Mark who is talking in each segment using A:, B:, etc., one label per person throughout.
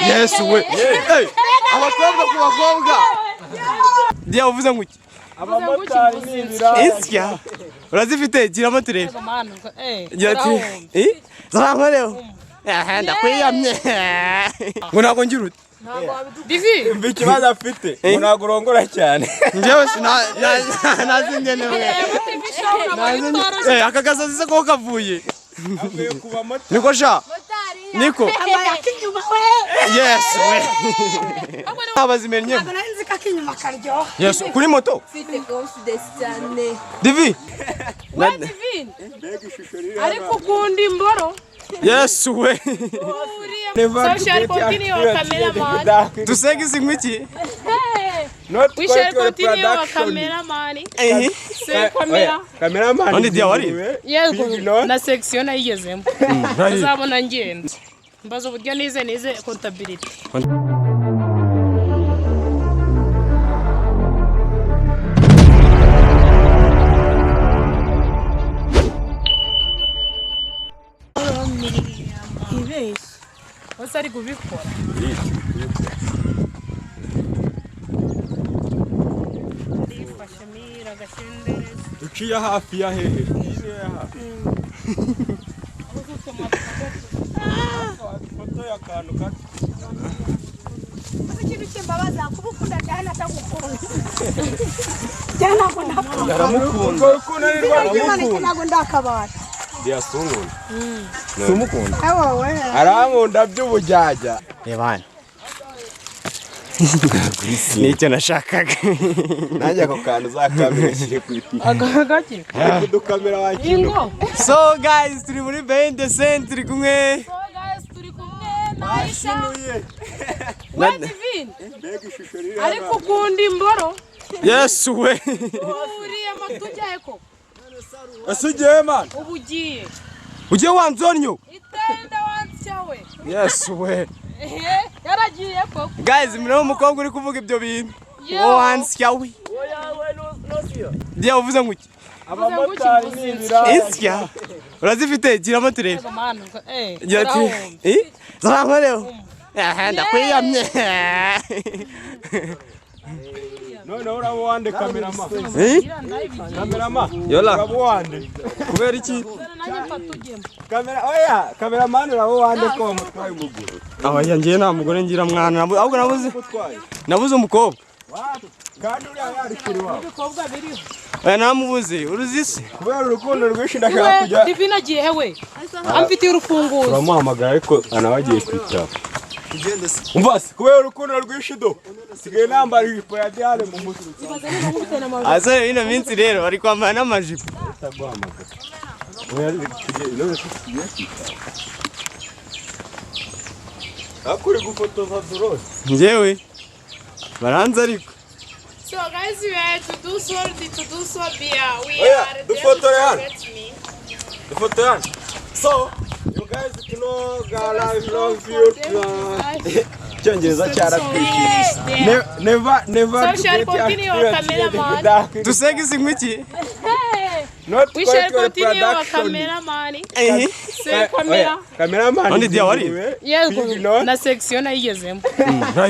A: Yes we. Hey. Abakobwa ku bakobwa. Dia uvuze nguki?
B: Abamotari n'ibira.
A: Insya. Urazifite giramo turebe. Ati. Zara leo. Ndakwiyamye. Ngo nako njirute.
C: Divi.
B: Bikibaza afite. Ngo nagurongora cyane.
A: Njewe nazingene we. Akagasazi se ko kavuye.
B: Avuye kuba motari.
A: Niko sha. Niko. Yes we. Abazimenye. Yes kuri moto.
D: Fite confidence cyane.
A: Divi.
C: Divi. Ariko kundi mboro.
A: Yes we.
C: Social continue your cameraman.
A: Tu sei que singwiki?
C: We shall continue your cameraman. Say camera.
B: Cameraman.
A: Onde dia wari?
C: Yego. Na section ayigezemo. Uzabona ngenda. Mbazo buryo nize contability. What's ari kubikora? Ndifashe mira gashendere.
B: Uciye hafi ya hehe. Foto ya kantu gato.
D: Ikintu cy'imbabaza kubukunda cyane atagukunda. Cyane akunda.
B: Yaramukunda. Ukunda ni rwamukunda.
D: Ntabwo ndakabara.
B: Dia sunguna. Sumukunda.
D: Awowe.
B: Arankunda by'ubujyajya.
A: Yebana. Nicyo nashakaga.
B: Nanjye ako kantu zakamera ku iti.
C: Agagaki.
B: Kudukamera wakino.
A: So guys, turi muri Bende Center kumwe.
B: Bashinuye.
C: Divin. Ariko kundi mboro.
A: Yes we.
C: Uriye matujya eko.
B: Asugiye man.
C: Ubugiye.
A: Ugiye wanzonyo.
C: Itenda wantsyawe.
A: Yes we.
C: Yaragiye ko.
A: Guys, mino umukobwa uri kuvuga ibyo bintu. Wansyawe. Dia uvuze nguki?
B: Abamotari n'ibira.
A: Insya. Urazifite giramo turebe. Ati. Zara leo. Ndakwiyamye.
B: None urabo wande cameraman. Cameraman.
A: Yola.
B: Urabo wande.
A: Kubera iki?
B: Cameraman urabo wande ko mutwaye umuguru.
A: Abaya ngiye nta mugore ngira mwana ahubwo nabuze umukobwa.
B: Kandi uri ari kuri wawe.
C: Ibikobwa biriho.
A: Namubuze uruzisi.
B: Kubera urukundo rwinshi ndashaka kujya.
C: Divina agiye hewe. Amfitiye urufunguzo.
B: Uramuhamagara ariko anabagiye kwitaba. Umvase kubera urukundo rwinshi do. Sigaye nambara ijipo ya Diane mu mutwe.
A: Asa ino minsi rero ari kwambara n'amajipo.
B: Taguhamagara. Oya kige none tugiye. Akuri gufotoza drone.
A: Njewe. Baranza ariko.
C: So guys, we are to do so beer. We
B: are
C: the
B: photo yan. The photo yan. So, you guys know God I love you. Cyongereza cyaratwikiriye. Never
C: social continue your cameraman.
A: Tu sei que singwiki?
C: We shall continue your cameraman. Say camera.
B: Cameraman.
A: Onde dia wari?
C: Yego. Na section ayigezemo.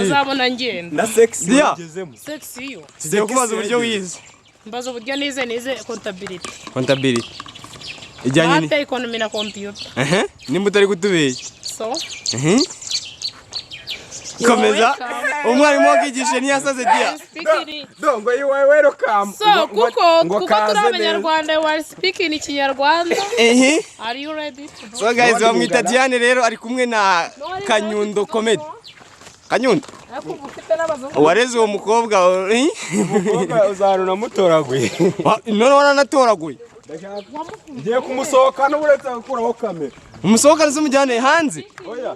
C: Uzabona ngenda.
B: Na section ayigezemo.
C: Section.
A: Sigiye kubaza uburyo wize.
C: Mbazo buryo nize contability.
A: Contability. Ijyanye ni
C: economy na computer.
A: Nimba utari kutubeshya.
C: So.
A: Komeza. Umwarimu wakigisha ni yasaze dia.
B: Dongo you are welcome.
C: So kuko turi abanyarwanda we are speaking ikinyarwanda. Are you ready?
A: So guys, bamwita Diane rero ari kumwe na Kanyundo Comedy. Kanyundo. Wareze uwo mukobwa.
B: Umukobwa uzaruna mutoraguye.
A: None wanatoraguye.
B: Ngiye kumusohokana uretse gukuraho kamera.
A: Umusohokana se mujyane hanze.
B: Oya.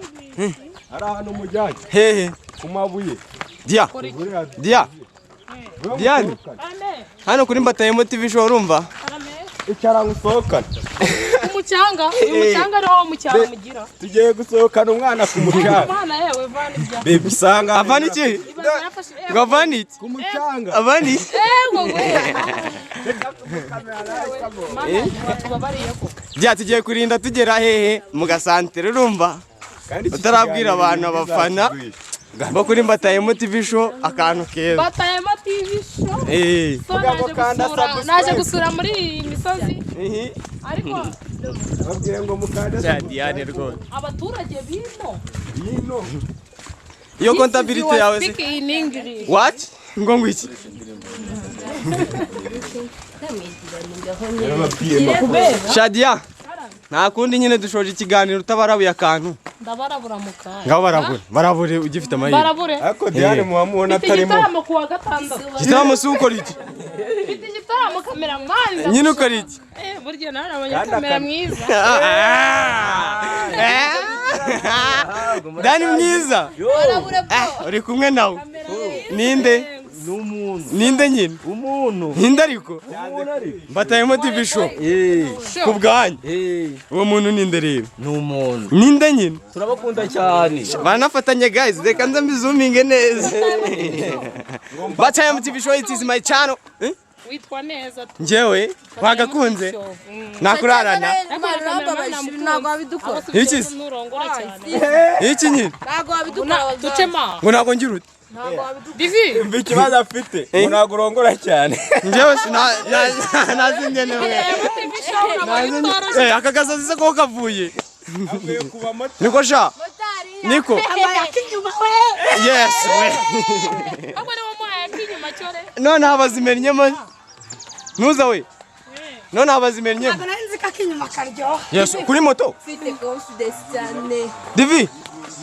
B: Ari ahantu mujyanye.
A: Hehe.
B: Kumabuye.
A: Diane. Hano kuri Mbatayemo TV show urumva?
B: Icara ngusohokana.
C: Umucanga roho mucyaro mugira.
B: Tugiye gusohokana umwana ku mucanga.
C: Umwana yewe vani bya.
B: Baby sanga.
A: Avani iki? Ngavani
B: ku mucanga.
A: Avani? Bya tugiye kurinda tugera hehe mu gasantere urumva utarabwira abantu abafana bo kuri Batayemo TV show akantu keza
C: Batayemo TV show naje gusura muri iyi misozi ariko
B: babwiye ngo mukanda
A: cya Diane rwose
C: abaturage bino
A: iyo contability yawe se what ngo ngwiki Shadia nta kundi nyine dushoje ikiganiro utabarabuye akantu
C: ndabarabura mu kanya
A: ngaho barabure ugifite amahirwe
C: barabure
B: ariko Diane muhamubona atarimo
C: igitaramo kuwa gatandatu
A: igitaramo si ukora iki
C: mfite igitaramo cameraman
A: nyine ukora iki
C: burya nawe nabonye kamera mwiza
A: Dani mwiza uri kumwe nawe ninde ninde nyine
B: umuntu
A: ninde ariko Batayemo TV show ku bwanyu uwo muntu ninde rero
B: ni umuntu
A: ninde nyine
B: turabakunda cyane
A: banafatanye guys reka nze mbizuminge neza Batayemo TV show it is my channel
C: witwa neza
A: njyewe wagakunze nakurarana
D: ntabwo wabidukora
A: iki
C: nurongora cyane
A: iki nyine
D: ntabwo wabidukora
C: ducema
A: ngo ntabwo ngira ute
C: divi
B: mbi ikibazo afite ntabwo urongora cyane
A: njyewe nazingenewe aka gasazi se ko kavuye
B: avuye kuba moto
A: niko sha niko yes we
C: abo ni wamuhaye akinyuma cyore
A: none abazimennyemo nuza we none abazimennyemo
D: ntabwo nari nzi ko akinyuma karyoha
A: yes kuri moto
D: mfite confidence cyane
A: divi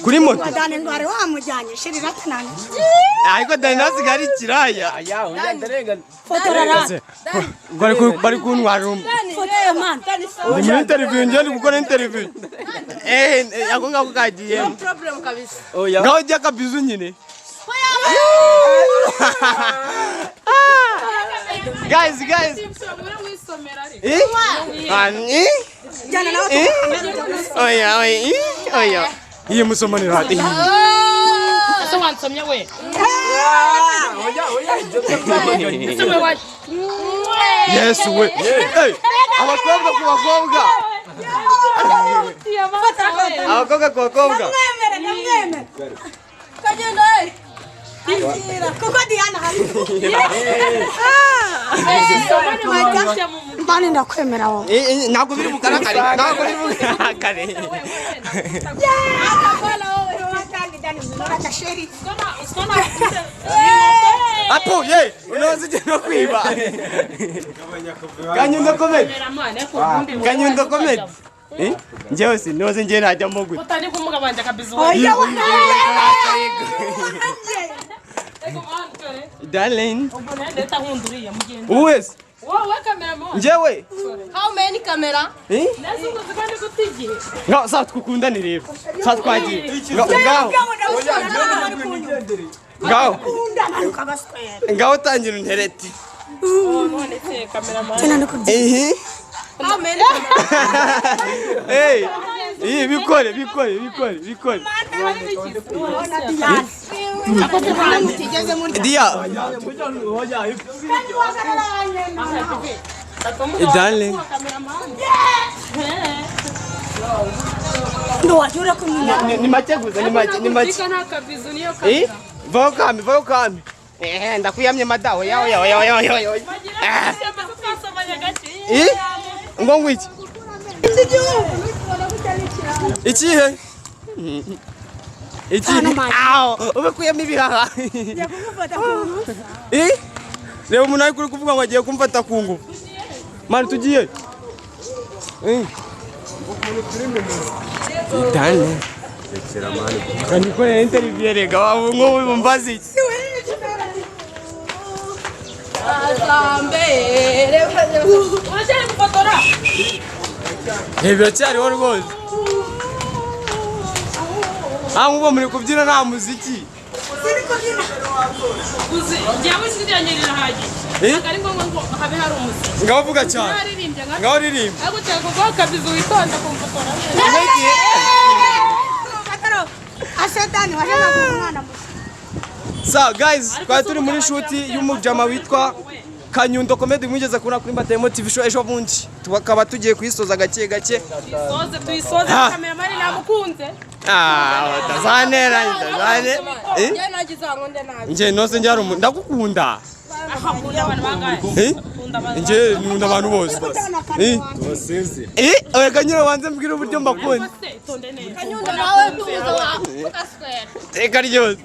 A: kuri moto
D: Dani ndware wamujyanye shirira tanani
A: ariko Dani nasiga ari kiraya
D: fotorara
A: bari kuntwara
D: fotora man
A: ndi muri interview njye ndi gukora interview ako ngako kagiye
D: problem kabisa
A: ngaho jya kabizu nyine guys
D: jana nawe
A: oya iyi musomani rati
C: ese wansomye we
A: yes we abakobwa ku bakobwa abakobwa ku bakobwa
D: kagenda kuko Diana hari mbani ndakwemera wowe
A: ntabwo biri bukarakare ntabwo biri bukarakare apo ye unoze no kwiba Kanyundo comedy njyewe sinoze njye najyamo gute
C: utani kumugabanja kabizu
A: darling
C: ndeta nkunduriye mugende
A: uwese
C: wowe cameraman
A: njyewe
D: how many camera
C: nasuko zikandi gutigiye
A: ngaho sa twukundane rero sa twagiye ngaho tangira untereti
C: none se cameraman
D: how many
A: hey bikore dia darling
D: ndo wajura kumenya
A: ni make gusa ni make
C: nta kabizu niyo kamera
A: vayo kame ndakuyamye madaho yawe ngo ngwiki ikihe ube kuyamo ibihaha reba umuntu ari kuri kuvuga ngo agiye kumfata ku ngufu mani tugiye idane kanikorera interview rega waba nk'ubu mbazi iki
C: urashaka gufotora
A: biracyariho rwose nk'ubu muri kubyina nta muziki
C: njyewe sinjyanye rirahagije ari ngombwa ngo habe hari umuziki
A: ngaho vuga cyane ngaho ririmba
C: ariko cyane kuko kabizu witonda kumfotora
D: asetani washaka kumwana
A: So guys, twari turi muri shoot y'umujama witwa Kanyundo comedy mwigeze kubona kuri Batubwiye TV show ejo bundi tukaba tugiye kuyisoza gake gake
C: tuyisoze kameramani namukunze
A: tazanera
D: Njye nagize ngonde nabi.
A: nje nose njye ndagukunda
C: akunda abantu bangaye
A: nje nkunda abantu bose
B: Baseze.
A: Oya nyine wanze mbwira uburyo mbakunda
C: tonde neza
D: Kanyundo nawe tuza wa ukaswera.
A: teka ryose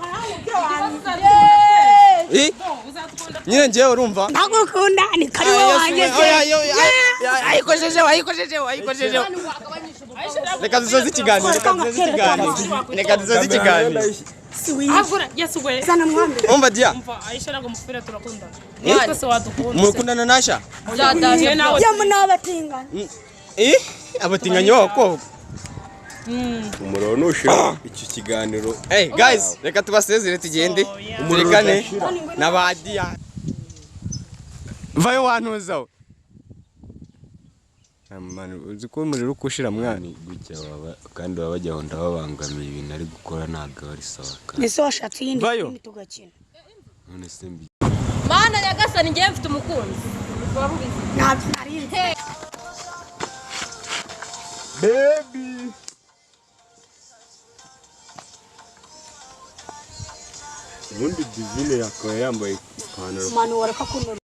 A: nyine njye urumva
D: Ndagukunda ni kari wanjye.
A: ayikojeje reka dusoze ikiganiro
C: agura yasugwe
D: Sana mwambe.
A: umva dia
C: umva Aisha nago mufira turakundana twese wadukunda
A: mukundana nasha
C: byadaje nawe
D: Yamuna abatingana.
A: abatinganyi b'abakobwa
B: Umuriro nushira iki kiganiro.
A: hey guys reka tubasezere tugende turekane n'abadia vayo wantuzaho
B: Amani uzi ko umuriro ukushira mwana gutya baba kandi baba bajya honda babangamiye ibintu ari gukora ntago ari sawa kandi.
D: Nese washatse yindi
A: Vayo.
D: tugakina.
B: None sembi.
D: Mana nyagasani ngiye mfite umukunzi. Ntabwo narinze.
B: Baby. Ubundi divine yakaba yambaye ipantaro.
D: Manu wareka kuno